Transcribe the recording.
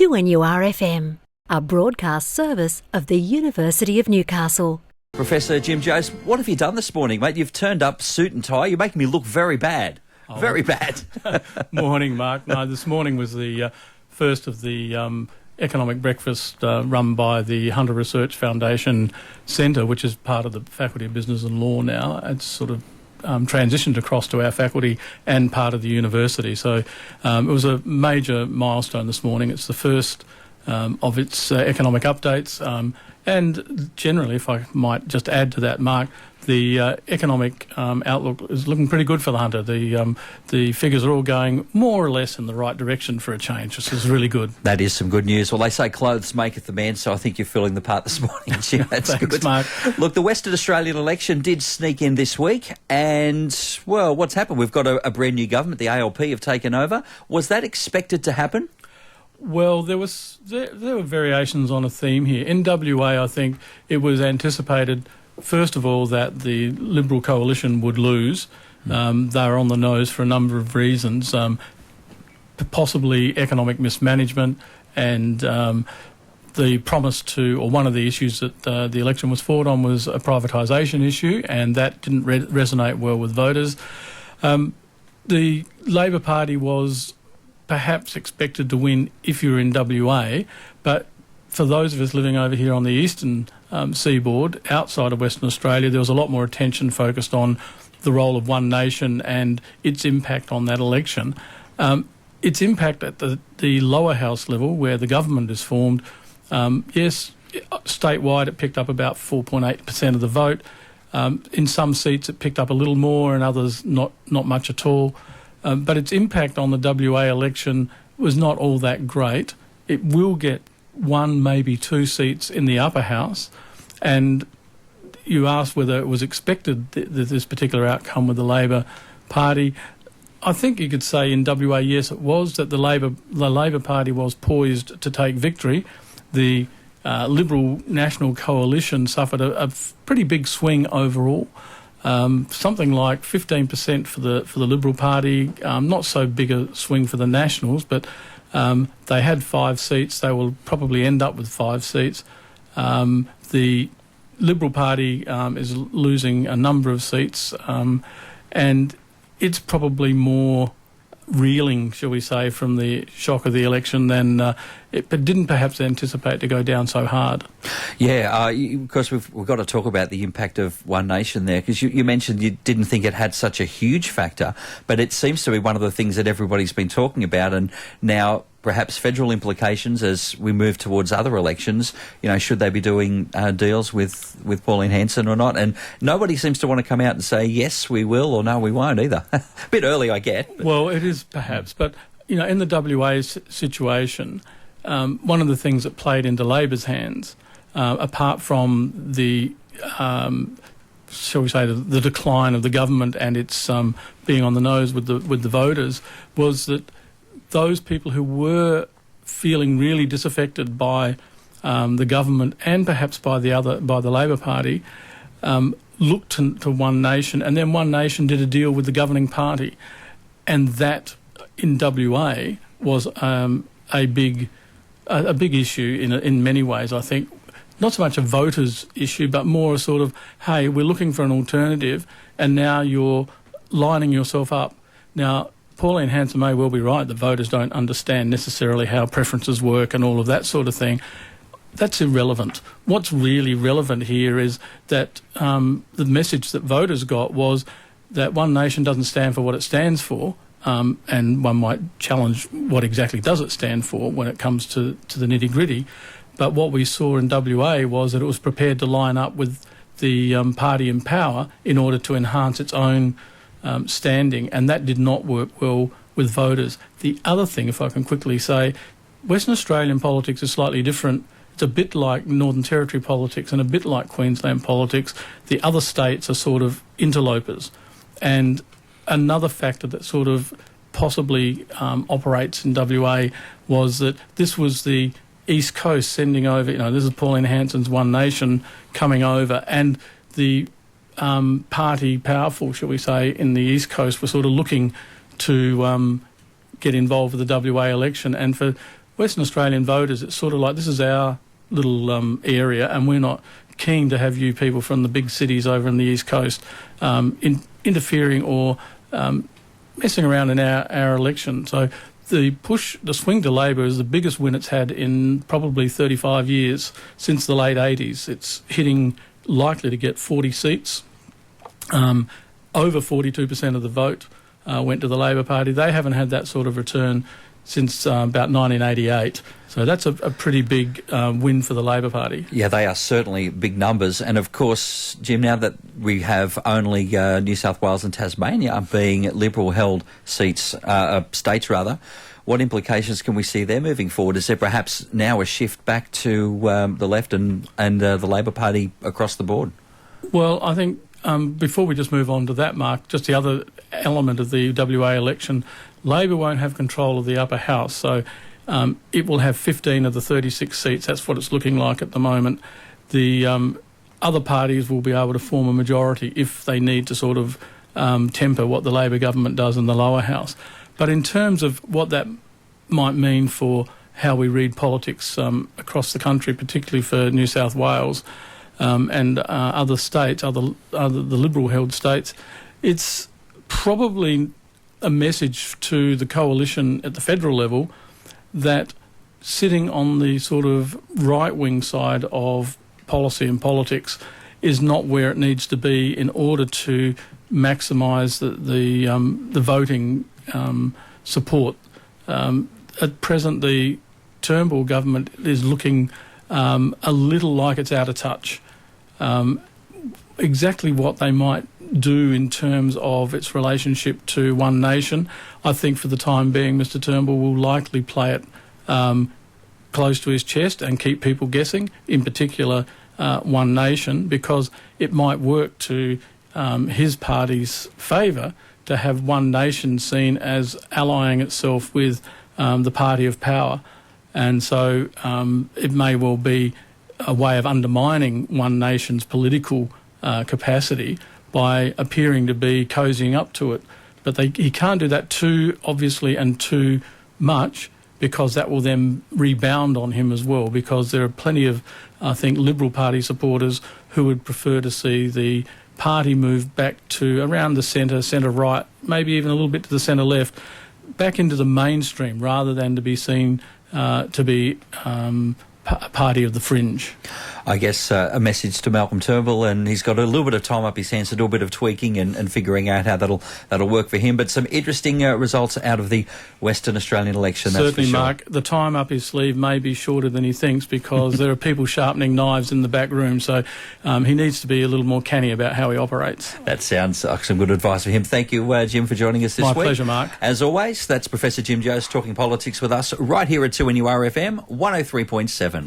2NURFM, a broadcast service of the University of Newcastle. Professor Jim Jones, what have you done this morning, mate? You've turned up suit and tie. You're making me look very bad. Very bad. Morning, Mark. No, this morning was the first of the economic breakfast run by the Hunter Research Foundation Centre, which is part of the Faculty of Business and Law now. It's sort of transitioned across to our faculty and part of the university. So it was a major milestone this morning. It's the first of its economic updates. And generally, if I might just add to that, Mark, the economic outlook is looking pretty good for the Hunter. The figures are all going more or less in the right direction for a change, which is really good. That is some good news. Well, they say clothes maketh the man, so I think you're filling the part this morning, Jim. That's Thanks, good. Mark. Look, the Western Australian election did sneak in this week, and, well, what's happened? We've got a brand new government. The ALP have taken over. Was that expected to happen? Well, there were variations on a theme here. In WA, I think it was anticipated, first of all, that the Liberal coalition would lose. They were on the nose for a number of reasons, possibly economic mismanagement and the promise to, or one of the issues that the election was fought on was a privatisation issue, and that didn't resonate well with voters. The Labor Party was perhaps expected to win if you were in WA, but for those of us living over here on the eastern seaboard, outside of Western Australia, there was a lot more attention focused on the role of One Nation and its impact on that election. Its impact at the lower house level, where the government is formed, yes, statewide it picked up about 4.8% of the vote. In some seats it picked up a little more, and others not much at all. But its impact on the WA election was not all that great. It will get one, maybe two seats in the upper house. And you asked whether it was expected this particular outcome with the Labor Party. I think you could say in WA, yes, it was, that the Labor Party was poised to take victory. The Liberal National Coalition suffered a pretty big swing overall. Something like 15% for the Liberal Party, not so big a swing for the Nationals, but they had 5 seats. They will probably end up with 5 seats. The Liberal Party is losing a number of seats, and it's probably more reeling, shall we say, from the shock of the election than it didn't perhaps anticipate to go down so hard. Yeah, because we've got to talk about the impact of One Nation there, because you mentioned you didn't think it had such a huge factor, but it seems to be one of the things that everybody's been talking about, and now perhaps federal implications as we move towards other elections. You know, should they be doing deals with Pauline Hanson or not? And nobody seems to want to come out and say, yes, we will, or no, we won't either. A bit early, I get. But. Well, it is perhaps, but, you know, in the WA situation, one of the things that played into Labor's hands, apart from the, shall we say, the decline of the government and its being on the nose with the voters, was that those people who were feeling really disaffected by the government and perhaps by the Labor Party looked to One Nation, and then One Nation did a deal with the governing party, and that in WA was a big issue in many ways. I think not so much a voters issue, but more a sort of, hey, we're looking for an alternative, and now you're lining yourself up. Now, Pauline Hanson may well be right that voters don't understand necessarily how preferences work and all of that sort of thing. That's irrelevant. What's really relevant here is that the message that voters got was that One Nation doesn't stand for what it stands for, and one might challenge what exactly does it stand for when it comes to the nitty-gritty. But what we saw in WA was that it was prepared to line up with the party in power in order to enhance its own standing, and that did not work well with voters. The other thing, if I can quickly say, Western Australian politics is slightly different. It's a bit like Northern Territory politics and a bit like Queensland politics. The other states are sort of interlopers. And another factor that sort of possibly operates in WA was that this was the East Coast sending over, this is Pauline Hanson's One Nation coming over, and the party powerful, shall we say, in the East Coast were sort of looking to get involved with the WA election. And for Western Australian voters, it's sort of like, this is our little area, and we're not keen to have you people from the big cities over on the East Coast interfering or messing around in our election. So the swing to Labor is the biggest win it's had in probably 35 years, since the late 80s. It's likely to get 40 seats. Over 42% of the vote went to the Labor Party. They haven't had that sort of return since about 1988. So that's a pretty big win for the Labor Party. Yeah, they are certainly big numbers. And of course, Jim, now that we have only New South Wales and Tasmania being Liberal-held states, what implications can we see there moving forward? Is there perhaps now a shift back to the left and the Labor Party across the board? Well, I think before we just move on to that, Mark, just the other element of the WA election, Labor won't have control of the upper house, so it will have 15 of the 36 seats. That's what it's looking like at the moment. The other parties will be able to form a majority if they need to sort of temper what the Labor government does in the lower house. But in terms of what that might mean for how we read politics across the country, particularly for New South Wales and other states, the Liberal-held states, it's probably a message to the coalition at the federal level that sitting on the sort of right-wing side of policy and politics is not where it needs to be in order to maximise the voting support. At present, the Turnbull government is looking a little like it's out of touch. Exactly what they might do in terms of its relationship to One Nation, I think for the time being Mr Turnbull will likely play it close to his chest and keep people guessing, in particular One Nation, because it might work to his party's favour to have One Nation seen as allying itself with the party of power. And so it may well be a way of undermining One Nation's political capacity by appearing to be cozying up to it. But he can't do that too obviously and too much, because that will then rebound on him as well, because there are plenty of, I think, Liberal Party supporters who would prefer to see the party move back to around the centre-right, maybe even a little bit to the centre-left, back into the mainstream, rather than to be seen to be a party of the fringe. I guess a message to Malcolm Turnbull, and he's got a little bit of time up his hands to do a bit of tweaking and figuring out how that'll work for him. But some interesting results out of the Western Australian election. Certainly, that's for sure. Mark. The time up his sleeve may be shorter than he thinks, because there are people sharpening knives in the back room. So he needs to be a little more canny about how he operates. That sounds like some good advice for him. Thank you, Jim, for joining us this week. My pleasure, Mark. As always, that's Professor Jim Jost talking politics with us right here at 2NURFM 103.7.